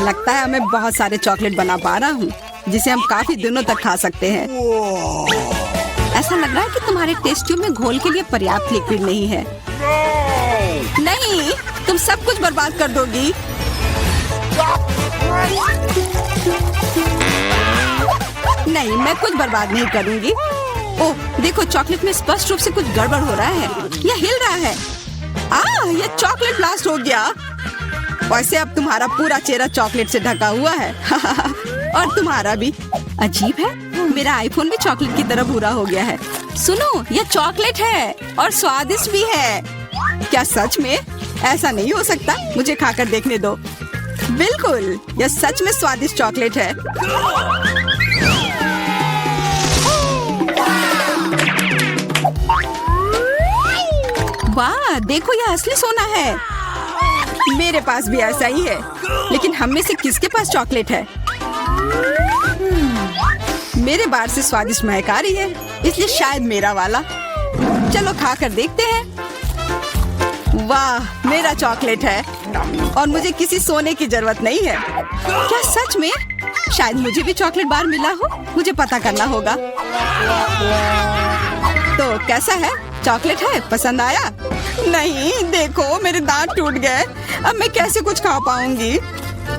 लगता है मैं बहुत सारे चॉकलेट बना पा रहा हूँ जिसे हम काफी दिनों तक खा सकते हैं। ऐसा लग रहा है कि तुम्हारे टेस्ट ट्यूब में घोल के लिए पर्याप्त लिक्विड नहीं है। नहीं, तुम सब कुछ बर्बाद कर दोगी। नहीं, मैं कुछ बर्बाद नहीं करूंगी। ओह, देखो चॉकलेट में स्पष्ट रूप से कुछ गड़बड़ हो रहा है। यह हिल रहा है। यह चॉकलेट ब्लास्ट हो गया। वैसे अब तुम्हारा पूरा चेहरा चॉकलेट से ढका हुआ है। और तुम्हारा भी। अजीब है, मेरा आईफोन भी चॉकलेट की तरह भूरा हो गया है। सुनो, यह चॉकलेट है और स्वादिष्ट भी है। क्या सच में? ऐसा नहीं हो सकता, मुझे खाकर देखने दो। बिल्कुल, यह सच में स्वादिष्ट चॉकलेट है। वाह, देखो यह असली सोना है। मेरे पास भी ऐसा ही है, लेकिन हम में से किसके पास चॉकलेट है? मेरे बार से स्वादिष्ट महक आ रही है, इसलिए शायद मेरा वाला। चलो खाकर देखते हैं। वाह, मेरा चॉकलेट है और मुझे किसी सोने की जरूरत नहीं है। क्या सच में? शायद मुझे भी चॉकलेट बार मिला हो, मुझे पता करना होगा। तो कैसा है? चॉकलेट है? पसंद आया? नहीं, देखो मेरे दांत टूट गए। अब मैं कैसे कुछ खा पाऊंगी?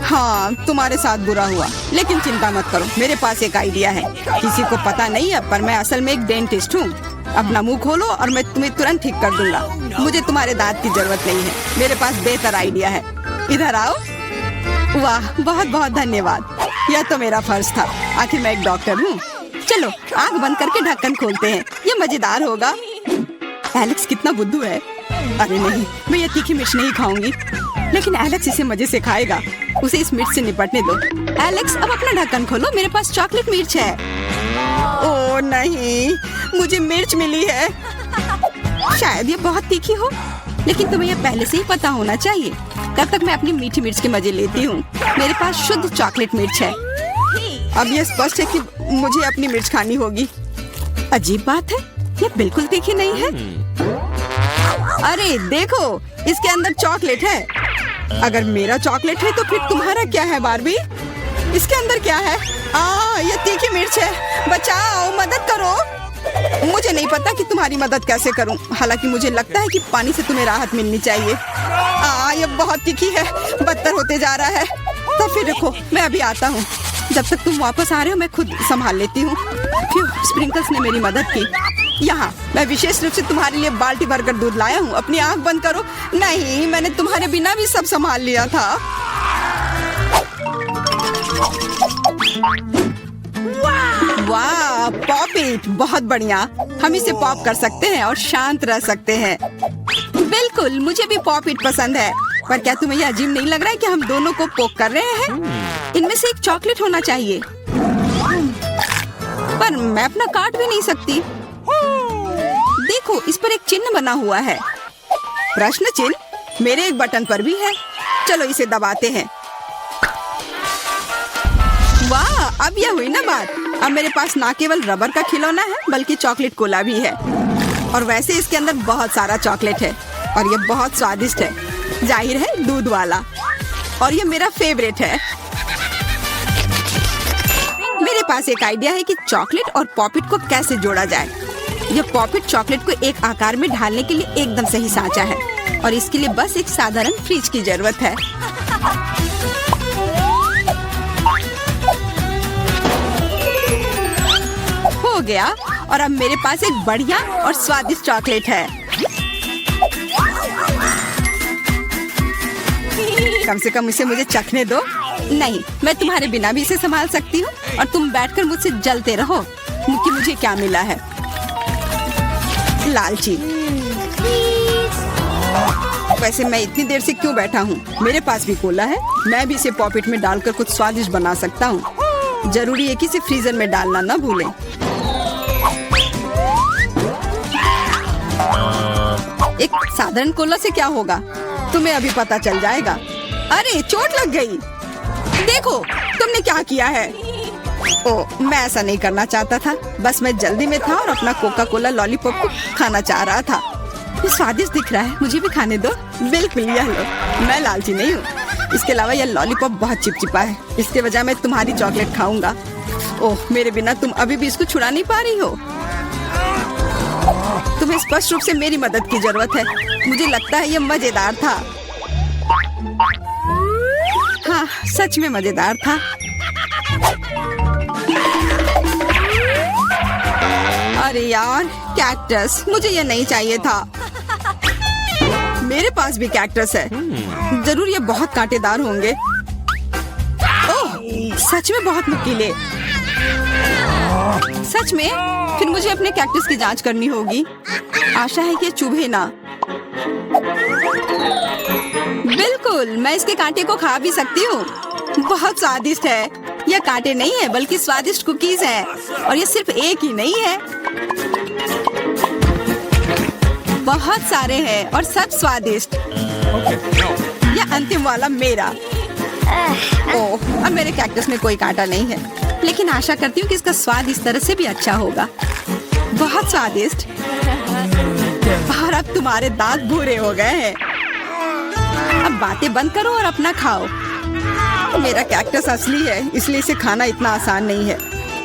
हाँ, तुम्हारे साथ बुरा हुआ, लेकिन चिंता मत करो, मेरे पास एक आइडिया है। किसी को पता नहीं है, पर मैं असल में एक डेंटिस्ट हूँ। अपना मुंह खोलो और मैं तुम्हें तुरंत ठीक कर दूंगा। मुझे तुम्हारे दांत की जरूरत नहीं है, मेरे पास बेहतर आइडिया है। इधर आओ। वाह, बहुत बहुत धन्यवाद। यह तो मेरा फर्ज था, आखिर मैं एक डॉक्टर हूँ। चलो आँख बंद करके ढक्कन खोलते हैं, ये मजेदार होगा। एलेक्स कितना बुद्धू है। अरे नहीं, मैं ये तीखी मिर्च नहीं खाऊंगी, लेकिन एलेक्स इसे मजे से खाएगा। उसे इस मिर्च से निपटने दो। एलेक्स, अब अपना ढक्कन खोलो, मेरे पास चॉकलेट मिर्च है। ओह नहीं, मुझे मिर्च मिली है। शायद ये बहुत तीखी हो, लेकिन तुम्हें यह पहले से ही पता होना चाहिए। तब तक मैं अपनी मीठी मिर्च के मजे लेती हूँ। मेरे पास शुद्ध चॉकलेट मिर्च है। अब यह स्पष्ट है कि मुझे अपनी मिर्च खानी होगी। अजीब बात है, ये बिल्कुल तीखी नहीं है। अरे देखो, इसके अंदर चॉकलेट है। अगर मेरा चॉकलेट है तो फिर तुम्हारा क्या है बार्बी? इसके अंदर क्या है? ये तीखी मिर्च है। बचाओ, मदद करो। मुझे नहीं पता कि तुम्हारी मदद कैसे करूं। हालांकि मुझे लगता है कि पानी से तुम्हें राहत मिलनी चाहिए। ये बहुत तीखी है, बदतर होते जा रहा है। तो फिर रखो, मैं अभी आता हूँ। जब तक तुम वापस आ रहे हो मैं खुद संभाल लेती हूँ। स्प्रिंकल्स ने मेरी मदद की। यहाँ मैं विशेष रूप से तुम्हारे लिए बाल्टी भरकर दूध लाया हूँ। अपनी आँख बंद करो। नहीं, मैंने तुम्हारे बिना भी सब संभाल लिया था। वाह, पॉप इट, बहुत बढ़िया। हम इसे पॉप कर सकते हैं और शांत रह सकते हैं। बिल्कुल, मुझे भी पॉप इट पसंद है। पर क्या तुम्हें यह अजीब नहीं लग रहा है कि हम दोनों को पोक कर रहे हैं? इनमें से एक चॉकलेट होना चाहिए, पर मैं अपना काट भी नहीं सकती। देखो, इस पर एक चिन्ह बना हुआ है। प्रश्न चिन्ह मेरे एक बटन पर भी है। चलो इसे दबाते हैं। वाह, अब यह हुई ना बात। अब मेरे पास ना केवल रबर का खिलौना है, बल्कि चॉकलेट कोला भी है। और वैसे इसके अंदर बहुत सारा चॉकलेट है और यह बहुत स्वादिष्ट है। जाहिर है, दूध वाला। और यह मेरा फेवरेट है। मेरे पास एक आइडिया है कि चॉकलेट और पॉपिट को कैसे जोड़ा जाए। यह पॉपिट चॉकलेट को एक आकार में ढालने के लिए एकदम सही सांचा है और इसके लिए बस एक साधारण फ्रिज की जरूरत है। हो गया, और अब मेरे पास एक बढ़िया और स्वादिष्ट चॉकलेट है। कम से कम इसे मुझे चखने दो। नहीं, मैं तुम्हारे बिना भी इसे संभाल सकती हूँ और तुम बैठकर मुझसे जलते रहो कि मुझे क्या मिला है। लालची। वैसे मैं इतनी देर से क्यों बैठा हूँ? मेरे पास भी कोला है, मैं भी इसे पॉकेट में डालकर कुछ स्वादिष्ट बना सकता हूँ। जरूरी है कि इसे फ्रीजर में डालना ना भूलें। एक साधारण कोला से क्या होगा, तुम्हें अभी पता चल जाएगा। अरे चोट लग गई। देखो तुमने क्या किया है। ओह, मैं ऐसा नहीं करना चाहता था, बस मैं जल्दी में था और अपना कोका कोला लॉलीपॉप को खाना चाह रहा था। ये स्वादिष्ट दिख रहा है, मुझे भी खाने दो। बिल्कुल, यह लो। मैं लालची नहीं हूँ, इसके अलावा यह लॉलीपॉप बहुत चिपचिपा है। इसके बजाय मैं तुम्हारी चॉकलेट खाऊंगा। ओह, मेरे बिना तुम अभी भी इसको छुड़ा नहीं पा रही हो। तुम्हें स्पष्ट रूप से मेरी मदद की जरूरत है। मुझे लगता है ये मजेदार था। हाँ, सच में मजेदार था। अरे यार, कैक्टस, मुझे ये नहीं चाहिए था। मेरे पास भी कैक्टस है। जरूर ये बहुत कांटेदार होंगे। ओह, सच में बहुत नुकीले। सच में? फिर मुझे अपने कैक्टस की जांच करनी होगी। आशा है कि ये चुभे ना। बिल्कुल, मैं इसके कांटे को खा भी सकती हूँ। बहुत स्वादिष्ट है। यह कांटे नहीं है बल्कि स्वादिष्ट कुकीज है। और ये सिर्फ एक ही नहीं है, बहुत सारे हैं और सब स्वादिष्ट। यह अंतिम वाला मेरा। ओह, अब मेरे कैक्टस में कोई कांटा नहीं है, लेकिन आशा करती हूँ कि इसका स्वाद इस तरह से भी अच्छा होगा। बहुत स्वादिष्ट। और अब तुम्हारे दांत भूरे हो गए हैं। अब बातें बंद करो और अपना खाओ। मेरा कैक्टस असली है, इसलिए इसे खाना इतना आसान नहीं है।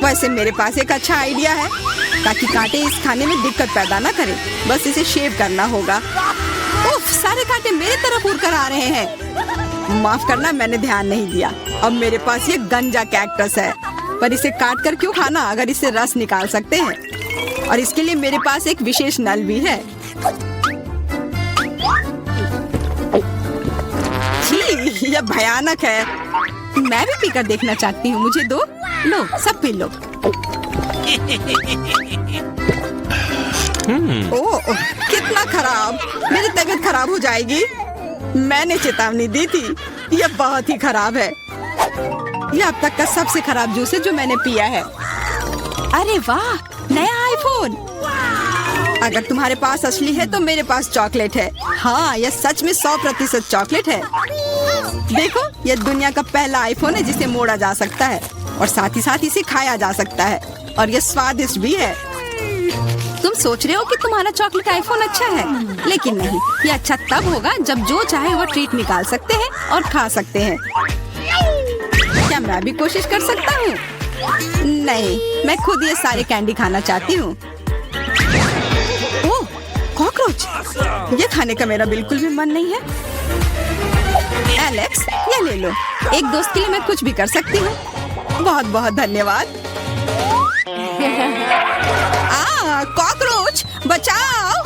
वैसे मेरे पास एक अच्छा आइडिया है, ताकि कांटे इस खाने में दिक्कत पैदा ना करें। बस इसे शेव करना होगा। उफ, सारे कांटे मेरी तरफ उड़ कर आ रहे हैं। माफ करना, मैंने ध्यान नहीं दिया। अब मेरे पास ये गंजा कैक्टस है, पर इसे काट कर क्यों खाना अगर इससे रस निकाल सकते हैं। और इसके लिए मेरे पास एक विशेष नल भी है। छी, यह भयानक है। मैं भी पीकर देखना चाहती हूँ। मुझे दो। लो, सब पी लो। ओह, कितना खराब। मेरी तबीयत खराब हो जाएगी। मैंने चेतावनी दी थी। यह बहुत ही खराब है। यह अब तक का सबसे खराब जूस है जो मैंने पिया है। अरे वाह, नया आईफोन। अगर तुम्हारे पास असली है तो मेरे पास चॉकलेट है। हाँ, यह सच में 100% चॉकलेट है। देखो, यह दुनिया का पहला आईफोन है जिसे मोड़ा जा सकता है और साथ ही साथ इसे खाया जा सकता है। और यह स्वादिष्ट भी है। तुम सोच रहे हो कि तुम्हारा चॉकलेट आईफोन अच्छा है, लेकिन नहीं। यह अच्छा तब होगा जब जो चाहे वो ट्रीट निकाल सकते हैं और खा सकते हैं। क्या मैं भी कोशिश कर सकता हूँ? नहीं, मैं खुद ये सारे कैंडी खाना चाहती हूँ। ओह, कॉकरोच। ये खाने का मेरा बिल्कुल भी मन नहीं है। एलेक्स, ये ले लो। एक दोस्त के लिए मैं कुछ भी कर सकती हूँ। बहुत बहुत धन्यवाद। कॉकरोच, बचाओ।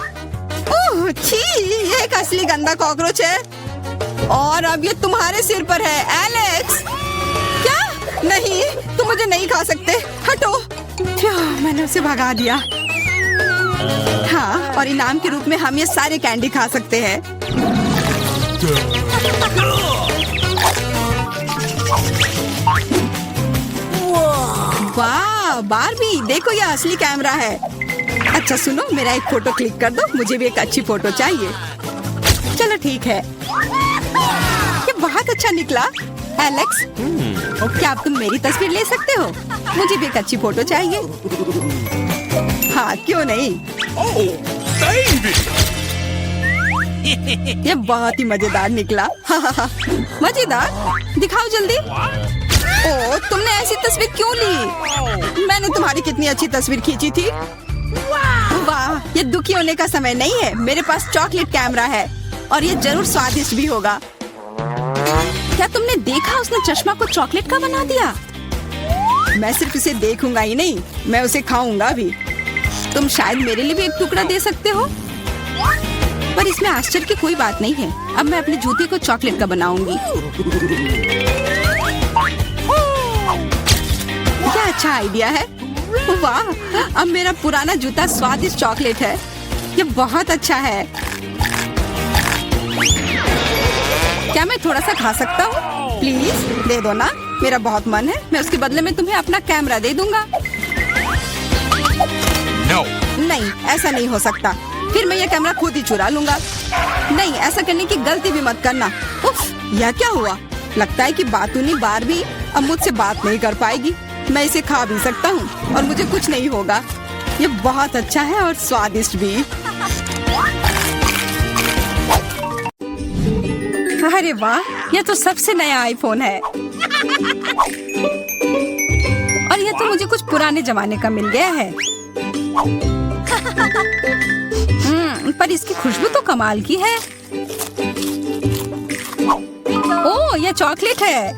ओह, छी, ये एक असली गंदा कॉकरोच है। और अब ये तुम्हारे सिर पर है, एलेक्स। क्या? नहीं, तुम मुझे नहीं खा सकते। हटो। मैंने उसे भगा दिया। हाँ, और इनाम के रूप में हम ये सारे कैंडी खा सकते हैं। वाह, बारबी, देखो ये असली कैमरा है। अच्छा सुनो, मेरा एक फोटो क्लिक कर दो। मुझे भी एक अच्छी फोटो चाहिए। चलो ठीक है। ये बहुत अच्छा निकला। एलेक्स, क्या अब तुम मेरी तस्वीर ले सकते हो? मुझे भी एक अच्छी फोटो चाहिए। हाँ, क्यों नहीं। ये बहुत ही मजेदार निकला। मजेदार? दिखाओ जल्दी। ओह, तुमने ऐसी तस्वीर क्यों ली? मैंने तुम्हारी कितनी अच्छी तस्वीर खींची थी। वाह, ये दुखी होने का समय नहीं है। मेरे पास चॉकलेट कैमरा है और ये जरूर स्वादिष्ट भी होगा। क्या तुमने देखा, उसने चश्मा को चॉकलेट का बना दिया? मैं सिर्फ इसे देखूंगा ही नहीं, मैं उसे खाऊंगा भी। तुम शायद मेरे लिए भी एक टुकड़ा दे सकते हो। पर इसमें आश्चर्य की कोई बात नहीं है। अब मैं अपने जूते को चॉकलेट का बनाऊंगी। क्या अच्छा आइडिया है। वाह, अब मेरा पुराना जूता स्वादिष्ट चॉकलेट है। ये बहुत अच्छा है। क्या मैं थोड़ा सा खा सकता हूँ? प्लीज दे दो ना, मेरा बहुत मन है। मैं उसके बदले में तुम्हें अपना कैमरा दे दूंगा। No. नहीं, ऐसा नहीं हो सकता। फिर मैं ये कैमरा खुद ही चुरा लूंगा। नहीं, ऐसा करने की गलती भी मत करना। उफ, यह क्या हुआ? लगता है कि बातूनी बारबी अब मुझसे बात नहीं कर पाएगी। मैं इसे खा भी सकता हूँ और मुझे कुछ नहीं होगा। ये बहुत अच्छा है और स्वादिष्ट भी। अरे वाह, यह तो सबसे नया आईफोन है और यह तो मुझे कुछ पुराने जमाने का मिल गया है। पर इसकी खुशबू तो कमाल की है। ओह, यह चॉकलेट है।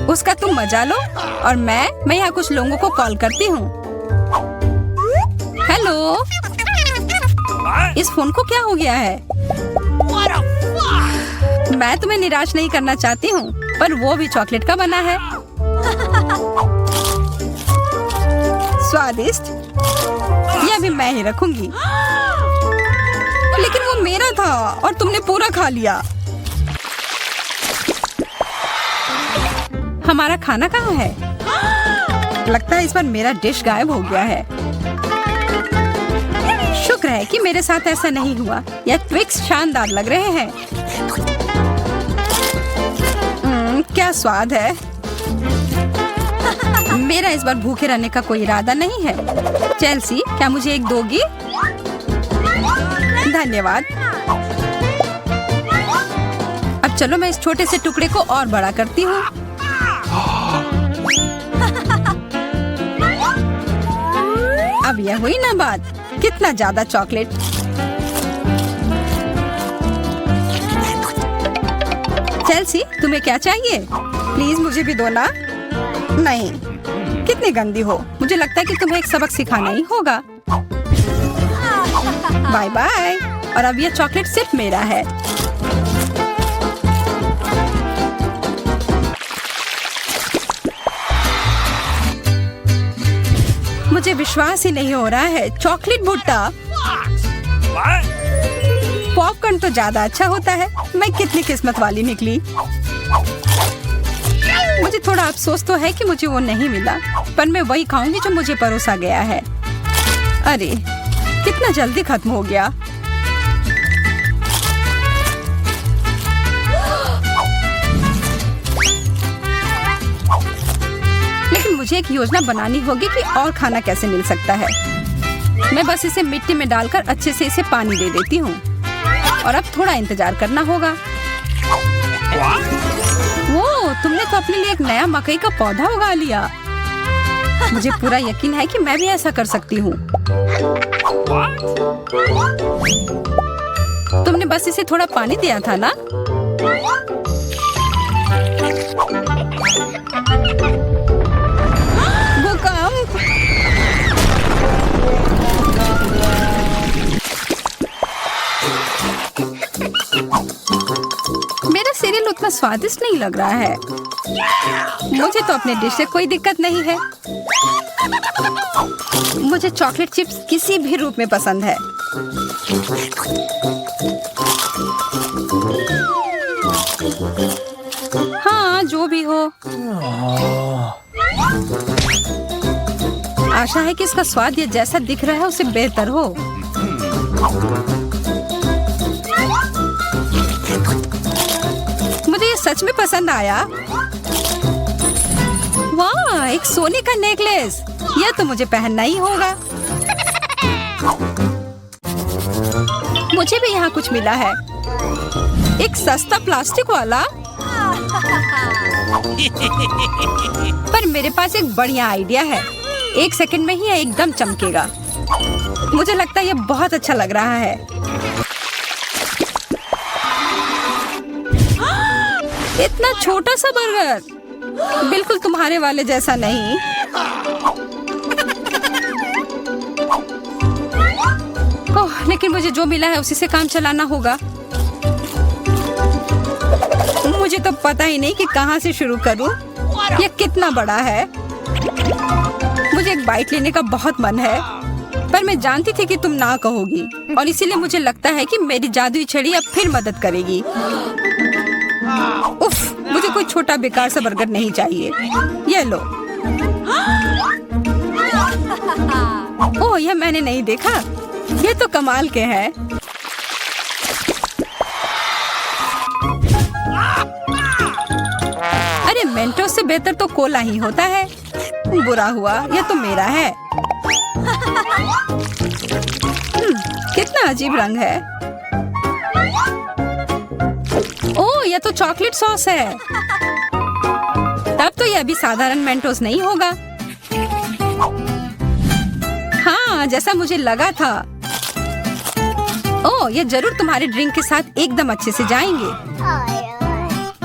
उसका तुम मजा लो और मैं यहाँ कुछ लोगों को कॉल करती हूँ। हेलो, इस फोन को क्या हो गया है? मैं तुम्हें निराश नहीं करना चाहती हूँ, पर वो भी चॉकलेट का बना है। स्वादिष्ट, यह भी मैं ही रखूंगी। लेकिन वो मेरा था और तुमने पूरा खा लिया। हमारा खाना कहाँ है? लगता है इस बार मेरा डिश गायब हो गया है। शुक्र है कि मेरे साथ ऐसा नहीं हुआ। यह ट्विक्स शानदार लग रहे हैं। क्या स्वाद है। मेरा इस बार भूखे रहने का कोई इरादा नहीं है। चेल्सी, क्या मुझे एक दोगी? धन्यवाद। अब चलो मैं इस छोटे से टुकड़े को और बड़ा करती हूँ। अब यह हुई ना बात। कितना ज्यादा चॉकलेट। चेल्सी, तुम्हें क्या चाहिए? प्लीज मुझे भी दो ना। नहीं, कितनी गंदी हो। मुझे लगता है कि तुम्हें एक सबक सिखाना ही होगा। Bye bye. और अब यह चॉकलेट सिर्फ मेरा है। मुझे विश्वास ही नहीं हो रहा है। चॉकलेट भुट्टा। पॉपकॉर्न तो ज्यादा अच्छा होता है। मैं कितनी किस्मत वाली निकली। मुझे थोड़ा अफसोस तो है कि मुझे वो नहीं मिला, पर मैं वही खाऊंगी जो मुझे परोसा गया है। अरे, कितना जल्दी खत्म हो गया। लेकिन मुझे एक योजना बनानी होगी कि और खाना कैसे मिल सकता है। मैं बस इसे मिट्टी में डालकर अच्छे से इसे पानी दे देती हूँ और अब थोड़ा इंतजार करना होगा। वो, तुमने तो अपने लिए एक नया मकई का पौधा उगा लिया। मुझे पूरा यकीन है कि मैं भी ऐसा कर सकती हूँ। तुमने बस इसे थोड़ा पानी दिया था ना? भूकंप। मेरा सीरियल उतना स्वादिष्ट नहीं लग रहा है। मुझे तो अपने डिश से कोई दिक्कत नहीं है। मुझे चॉकलेट चिप्स किसी भी रूप में पसंद है। हाँ, जो भी हो। आशा है कि इसका स्वाद ये जैसा दिख रहा है उससे बेहतर हो। मुझे ये सच में पसंद आया। वाह, एक सोने का नेकलेस। यह तो मुझे पहनना ही होगा। मुझे भी यहाँ कुछ मिला है। एक सस्ता प्लास्टिक वाला। पर मेरे पास एक बढ़िया आइडिया है। 1 सेकंड में ही यह एकदम चमकेगा। मुझे लगता है यह बहुत अच्छा लग रहा है। इतना छोटा सा बर्गर, बिल्कुल तुम्हारे वाले जैसा नहीं। ओह, लेकिन मुझे जो मिला है उसी से काम चलाना होगा। मुझे तो पता ही नहीं कि कहाँ से शुरू करूं। यह कितना बड़ा है। मुझे एक बाइट लेने का बहुत मन है, पर मैं जानती थी कि तुम ना कहोगी और इसीलिए मुझे लगता है कि मेरी जादुई छड़ी अब फिर मदद करेगी। उफ, मुझे कोई छोटा बेकार सा बर्गर नहीं चाहिए। ये लो। ओह, यह मैंने नहीं देखा। ये तो कमाल के हैं। अरे, मेंटोस से बेहतर तो कोला ही होता है। बुरा हुआ, यह तो मेरा है। कितना अजीब रंग है। ओह, यह तो चॉकलेट सॉस है। तब तो यह भी साधारण मेंटोस नहीं होगा। हाँ, जैसा मुझे लगा था। ओह, ये जरूर तुम्हारे ड्रिंक के साथ एकदम अच्छे से जाएंगे।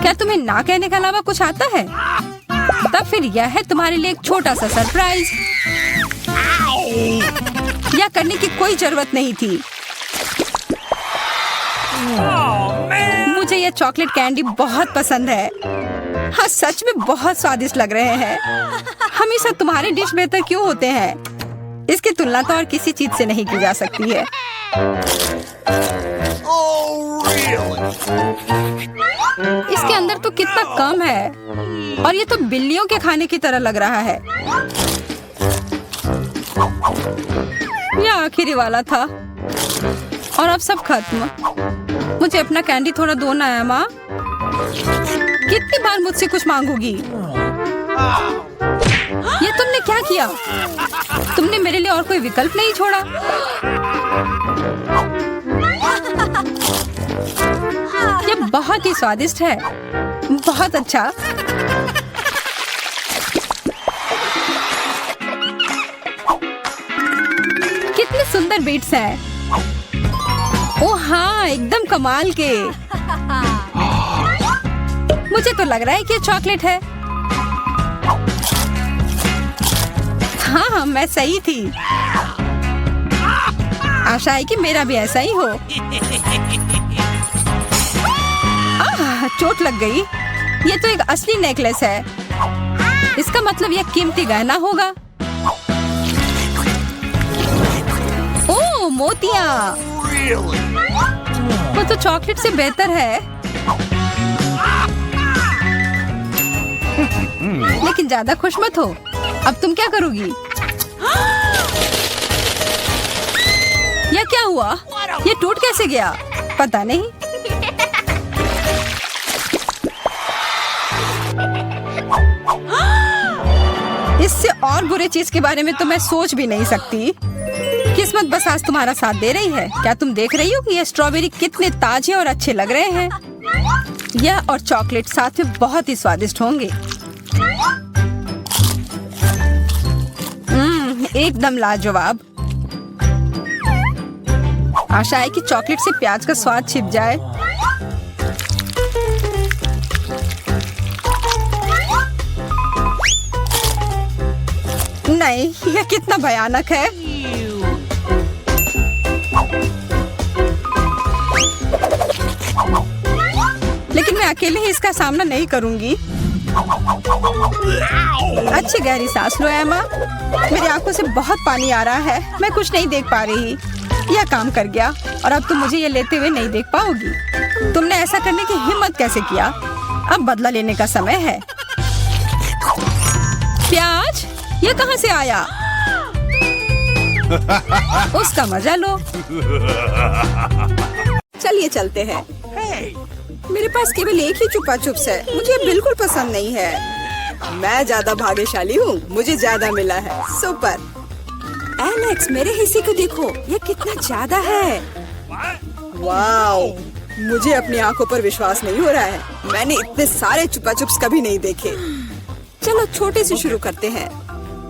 क्या तुम्हें ना कहने के अलावा कुछ आता है? तब फिर यह है तुम्हारे लिए एक छोटा सा सरप्राइज। यह करने की कोई जरूरत नहीं थी। मुझे यह चॉकलेट कैंडी बहुत पसंद है। हाँ, सच में बहुत स्वादिष्ट लग रहे हैं। हमेशा तुम्हारे डिश बेहतर क्यों होते हैं? इसकी तुलना तो और किसी चीज से नहीं की जा सकती है। इसके अंदर तो कितना कम है और ये तो बिल्लियों के खाने की तरह लग रहा है। यह आखिरी वाला था और अब सब खत्म। मुझे अपना कैंडी थोड़ा दो ना है माँ। कितनी बार मुझसे कुछ मांगोगी? ये तुमने क्या किया? तुमने मेरे लिए और कोई विकल्प नहीं छोड़ा। ये बहुत ही स्वादिष्ट है। बहुत अच्छा। कितने सुंदर बीट्स हैं। ओह हाँ, एकदम कमाल के। मुझे तो लग रहा है कि ये चॉकलेट है। हाँ, मैं सही थी। आशा है कि मेरा भी ऐसा ही हो। चोट लग गई। ये तो एक असली नेकलेस है। इसका मतलब यह कीमती गहना होगा। ओह, मोतियाँ। वो तो चॉकलेट से बेहतर है। लेकिन ज्यादा खुश मत हो। अब तुम क्या करोगी? यह क्या हुआ? ये टूट कैसे गया? पता नहीं। इससे और बुरे चीज के बारे में तो मैं सोच भी नहीं सकती। किस्मत बस आज तुम्हारा साथ दे रही है। क्या तुम देख रही हो कि ये स्ट्रॉबेरी कितने ताजे और अच्छे लग रहे हैं? यह और चॉकलेट साथ में बहुत ही स्वादिष्ट होंगे। एकदम लाजवाब। आशा है कि चॉकलेट से प्याज का स्वाद छिप जाए। नहीं, यह कितना भयानक है। लेकिन मैं अकेले ही इसका सामना नहीं करूंगी। अच्छी गहरी सांस लो एमा। मेरी आंखों से बहुत पानी आ रहा है। मैं कुछ नहीं देख पा रही। यह काम कर गया और अब तुम मुझे ये लेते हुए नहीं देख पाओगी। तुमने ऐसा करने की हिम्मत कैसे किया? अब बदला लेने का समय है। प्याज, ये कहाँ से आया? उसका मजा लो। चलिए चलते हैं। मेरे पास केवल एक ही चुपा चुप्स है। मुझे बिल्कुल पसंद नहीं है। मैं ज्यादा भाग्यशाली हूँ। मुझे ज्यादा मिला है। सुपर। एलेक्स, मेरे हिस्से को देखो। ये कितना ज्यादा है। वाओ, मुझे अपनी आंखों पर विश्वास नहीं हो रहा है। मैंने इतने सारे चुपा चुप्स कभी नहीं देखे। चलो छोटे से शुरू करते हैं।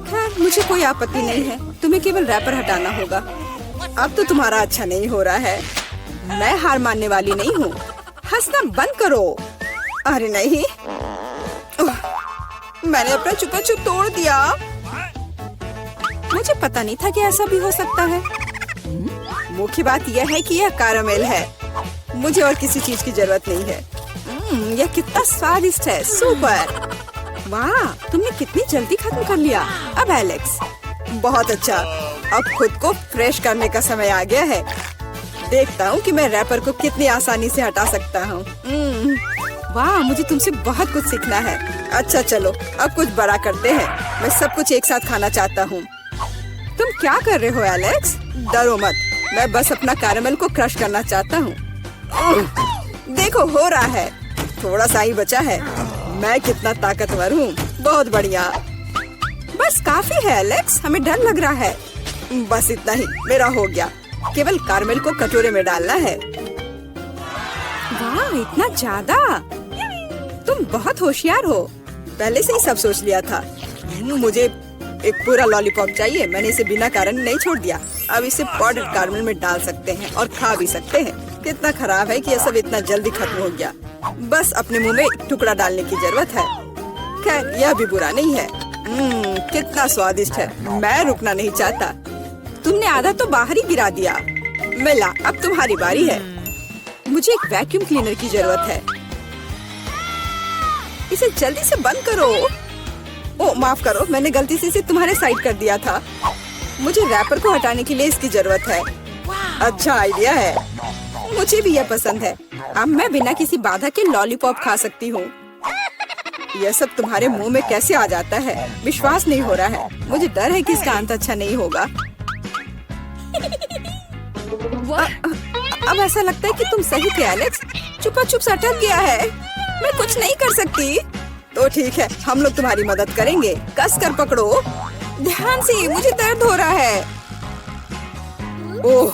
खैर, मुझे कोई आपत्ति नहीं है। तुम्हें केवल रैपर हटाना होगा। अब तो तुम्हारा अच्छा नहीं हो रहा है। मैं हार मानने वाली नहीं हूँ। हंसना बंद करो। अरे नहीं, मैंने अपना चुपा चुप तोड़ दिया। मुझे पता नहीं था कि ऐसा भी हो सकता है। मुख्य बात यह है कि यह कैरामेल है। मुझे और किसी चीज की जरूरत नहीं है। यह कितना स्वादिष्ट है। सुपर। वाह, तुमने कितनी जल्दी खत्म कर लिया। अब एलेक्स, बहुत अच्छा। अब खुद को फ्रेश करने का समय आ गया है। देखता हूँ कि मैं रैपर को कितनी आसानी से हटा सकता हूँ। वाह, मुझे तुमसे बहुत कुछ सीखना है। अच्छा चलो, अब कुछ बड़ा करते हैं। मैं सब कुछ एक साथ खाना चाहता हूँ। तुम क्या कर रहे हो एलेक्स? डरो मत, मैं बस अपना कैरामेल को क्रश करना चाहता हूँ। देखो, हो रहा है। थोड़ा सा ही बचा है। मैं कितना ताकतवर हूँ। बहुत बढ़िया। बस काफी है एलेक्स, हमें डर लग रहा है। बस इतना ही, मेरा हो गया। केवल कैरामेल को कटोरे में डालना है। वाह, वाह, इतना ज्यादा! तुम बहुत होशियार हो। पहले से ही सब सोच लिया था। मुझे एक पूरा लॉलीपॉप चाहिए। मैंने इसे बिना कारण नहीं छोड़ दिया। अब इसे पाउडर कैरमल में डाल सकते हैं और खा भी सकते हैं। कितना खराब है कि यह सब इतना जल्दी खत्म हो गया। बस अपने मुंह में एक टुकड़ा डालने की जरूरत है। खैर, यह भी बुरा नहीं है। कितना स्वादिष्ट है। मैं रुकना नहीं चाहता। तुमने आधा तो बाहर ही गिरा दिया। मिला, अब तुम्हारी बारी है। मुझे एक वैक्यूम क्लीनर की जरूरत है। इसे जल्दी से बंद करो। ओ, माफ करो, मैंने गलती से इसे तुम्हारे साइड कर दिया था। मुझे रैपर को हटाने के लिए इसकी जरूरत है। अच्छा आइडिया है। मुझे भी यह पसंद है। अब मैं बिना किसी बाधा के लॉलीपॉप खा सकती हूँ। यह सब तुम्हारे मुंह में कैसे आ जाता है? विश्वास नहीं हो रहा है। मुझे डर है कि इसका अंत अच्छा नहीं होगा। अब ऐसा लगता है कि तुम सही थे एलेक्स। चुपा चुप अटक गया है। मैं कुछ नहीं कर सकती। तो ठीक है, हम लोग तुम्हारी मदद करेंगे। कस कर पकड़ो। ध्यान से, मुझे दर्द हो रहा है। ओह,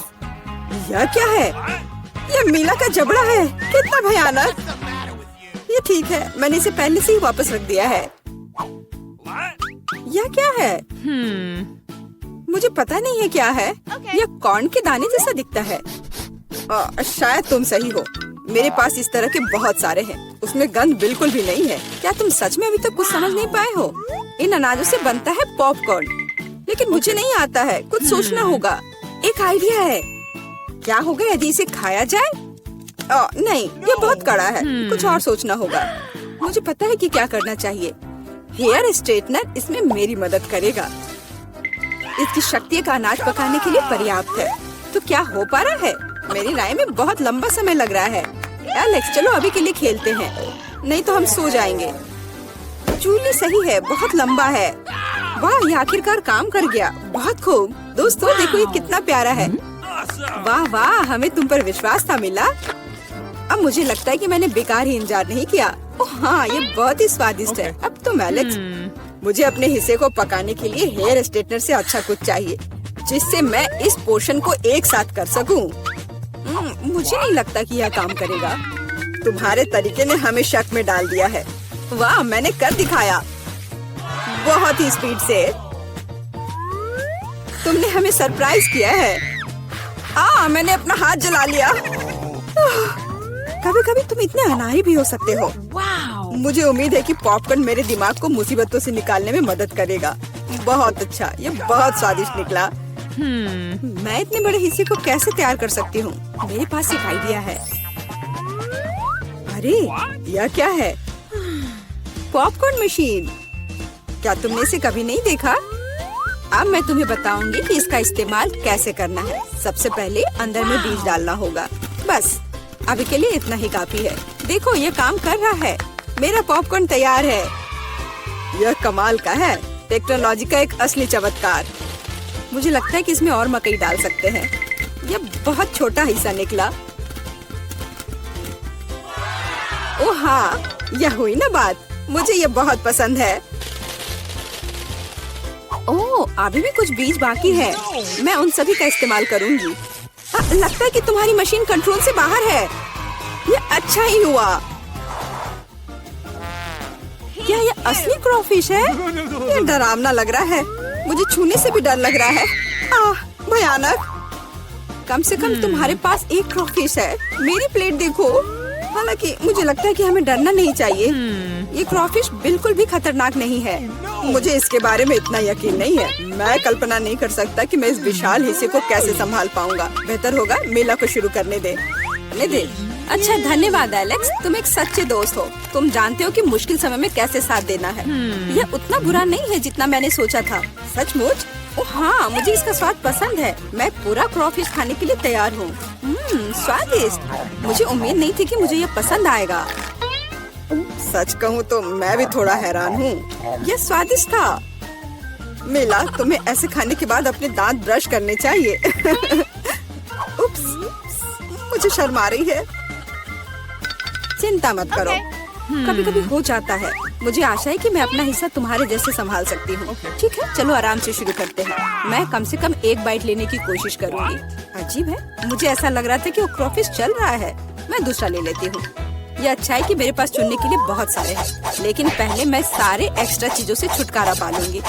यह क्या है? यह मीला का जबड़ा है। कितना भयानक। ये ठीक है, मैंने इसे पहले से ही वापस रख दिया है। यह क्या है? मुझे पता नहीं है क्या है। यह कॉर्न के दाने जैसा दिखता है। शायद तुम सही हो। मेरे पास इस तरह के बहुत सारे हैं। उसमें गंध बिल्कुल भी नहीं है। क्या तुम सच में अभी तक कुछ समझ नहीं पाए हो? इन अनाजों से बनता है पॉपकॉर्न, लेकिन मुझे नहीं आता है। कुछ सोचना होगा। एक आइडिया है। क्या होगा यदि इसे खाया जाए? नहीं, ये बहुत कड़ा है। कुछ और सोचना होगा। मुझे पता है कि क्या करना चाहिए। हेयर स्ट्रेटनर इसमें मेरी मदद करेगा। इसकी शक्ति का अनाज पकाने के लिए पर्याप्त है। तो क्या हो पा रहा है? मेरी राय में बहुत लंबा समय लग रहा है। एलेक्स, चलो अभी के लिए खेलते हैं, नहीं तो हम सो जाएंगे। जूली सही है, बहुत लंबा है। वाह, ये आखिरकार काम कर गया। बहुत खूब। दोस्तों देखो, ये कितना प्यारा है। वाह वाह, हमें तुम पर विश्वास था मिला। अब मुझे लगता है कि मैंने बेकार ही इंतजार नहीं किया। ओह हाँ, ये बहुत ही स्वादिष्ट है। अब तुम एलेक्स, मुझे अपने हिस्से को पकाने के लिए हेयर स्ट्रेटनर से अच्छा कुछ चाहिए, जिससे मैं इस पोर्शन को एक साथ कर सकूं। मुझे नहीं लगता कि यह काम करेगा। तुम्हारे तरीके ने हमें शक में डाल दिया है। वाह, मैंने कर दिखाया। बहुत ही स्पीड से। तुमने हमें सरप्राइज किया है। मैंने अपना हाथ जला लिया। कभी कभी तुम इतने अनाड़ी भी हो सकते हो। मुझे उम्मीद है कि पॉपकॉर्न मेरे दिमाग को मुसीबतों से निकालने में मदद करेगा। बहुत अच्छा, ये बहुत स्वादिष्ट निकला। मैं इतने बड़े हिस्से को कैसे तैयार कर सकती हूँ? मेरे पास एक आइडिया है। अरे, यह क्या है? Popcorn machine. क्या तुमने इसे कभी नहीं देखा? अब मैं तुम्हें बताऊंगी कि इसका इस्तेमाल कैसे करना है। सबसे पहले अंदर में बीज डालना होगा। बस, अभी के लिए इतना ही काफी है। देखो, ये काम कर रहा है। मेरा पॉपकॉर्न तैयार है। यह कमाल का है। टेक्नोलॉजी का एक असली चमत्कार। मुझे लगता है कि इसमें और मकई डाल सकते हैं। यह बहुत छोटा हिस्सा निकला। ओह हाँ, यह हुई ना बात। मुझे यह बहुत पसंद है। ओह, अभी भी कुछ बीज बाकी है। मैं उन सभी का इस्तेमाल करूंगी। लगता है कि तुम्हारी मशीन कंट्रोल से बाहर है। यह अच्छा ही हुआ। क्या यह असली क्रॉफिश है? यह डरावना लग रहा है। मुझे छूने से भी डर लग रहा है। भयानक। कम से कम तुम्हारे पास एक क्रॉफिश है। मेरी प्लेट देखो। हालांकि मुझे लगता है कि हमें डरना नहीं चाहिए। ये क्रॉफिश बिल्कुल भी खतरनाक नहीं है। मुझे इसके बारे में इतना यकीन नहीं है। मैं कल्पना नहीं कर सकता कि मैं इस विशाल हिस्से को कैसे संभाल पाऊंगा। बेहतर होगा मेला को शुरू करने दे। अच्छा, धन्यवाद एलेक्स, तुम एक सच्चे दोस्त हो। तुम जानते हो कि मुश्किल समय में कैसे साथ देना है। यह उतना बुरा नहीं है जितना मैंने सोचा था। सचमुच? ओह हाँ, मुझे इसका स्वाद पसंद है। मैं पूरा क्रॉफिश खाने के लिए तैयार हूँ। स्वादिष्ट। मुझे उम्मीद नहीं थी कि मुझे यह पसंद आएगा। सच कहूँ तो मैं भी थोड़ा हैरान हूँ। यह स्वादिष्ट था। मिला, तुम्हें ऐसे खाने के बाद अपने दांत ब्रश करने चाहिए। उप्स, मुझे शर्म आ रही है। चिंता मत करो, कभी कभी हो जाता है। मुझे आशा है कि मैं अपना हिस्सा तुम्हारे जैसे संभाल सकती हूँ। ठीक है, चलो आराम से शुरू करते हैं। मैं कम से कम एक बाइट लेने की कोशिश करूँगी। अजीब है, मुझे ऐसा लग रहा था कि वो क्रॉफिश चल रहा है। मैं दूसरा ले लेती हूँ। ये अच्छा है कि मेरे पास चुनने के लिए बहुत सारे हैं, लेकिन पहले मैं सारे एक्स्ट्रा चीजों से छुटकारा पा लूंगी।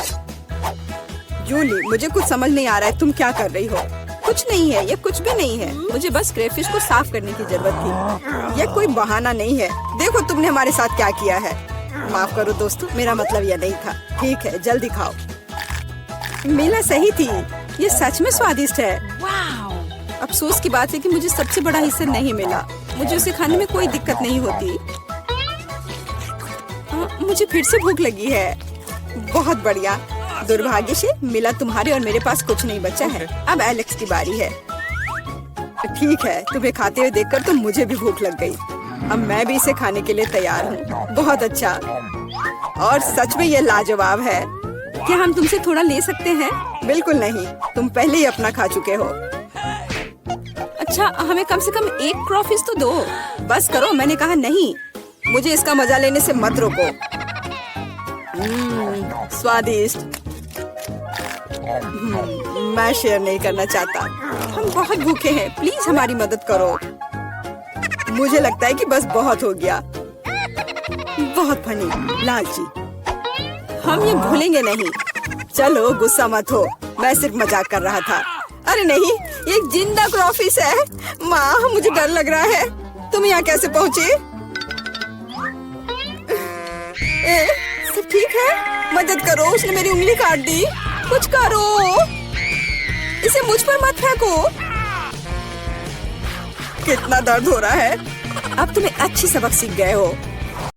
जूली, मुझे कुछ समझ नहीं आ रहा है, तुम क्या कर रही हो? कुछ नहीं है, ये कुछ भी नहीं है। मुझे बस क्रेफिश को साफ करने की जरूरत थी। ये कोई बहाना नहीं है। देखो तुमने हमारे साथ क्या किया है। माफ करो दोस्तों, मेरा मतलब यह नहीं था। ठीक है, जल्दी खाओ। मीला सही थी, ये सच में स्वादिष्ट है। अफसोस की बात है कि मुझे सबसे बड़ा हिस्सा नहीं मिला। मुझे उसे खाने में कोई दिक्कत नहीं होती। मुझे फिर से भूख लगी है। बहुत बढ़िया। दुर्भाग्य से मिला तुम्हारे और मेरे पास कुछ नहीं बचा है। अब एलेक्स की बारी है। ठीक है, तुम्हें खाते हुए देखकर तो मुझे भी भूख लग गई। अब मैं भी इसे खाने के लिए तैयार हूँ। बहुत अच्छा, और सच में ये लाजवाब है। क्या हम तुमसे थोड़ा ले सकते हैं? बिल्कुल नहीं, तुम पहले ही अपना खा चुके हो। अच्छा, हमें कम से कम एक क्रॉफिश तो दो। बस करो, मैंने कहा नहीं। मुझे इसका मजा लेने से मत रोको। स्वादिष्ट। मैं शेयर नहीं करना चाहता। हम बहुत भूखे हैं, प्लीज हमारी मदद करो। मुझे लगता है कि बस बहुत हो गया। बहुत फनी, लालची। हम ये भूलेंगे नहीं। चलो गुस्सा मत हो, मैं सिर्फ मजाक कर रहा था। अरे नहीं, ये एक जिंदा क्रॉफिश है। माँ, मुझे डर लग रहा है। तुम यहाँ कैसे पहुँचे? सब ठीक है? मदद करो, उसने मेरी उंगली काट दी। कुछ करो, इसे मुझ पर मत फेंको। कितना दर्द हो रहा है। अब तुम्हें अच्छी सबक सीख गए हो।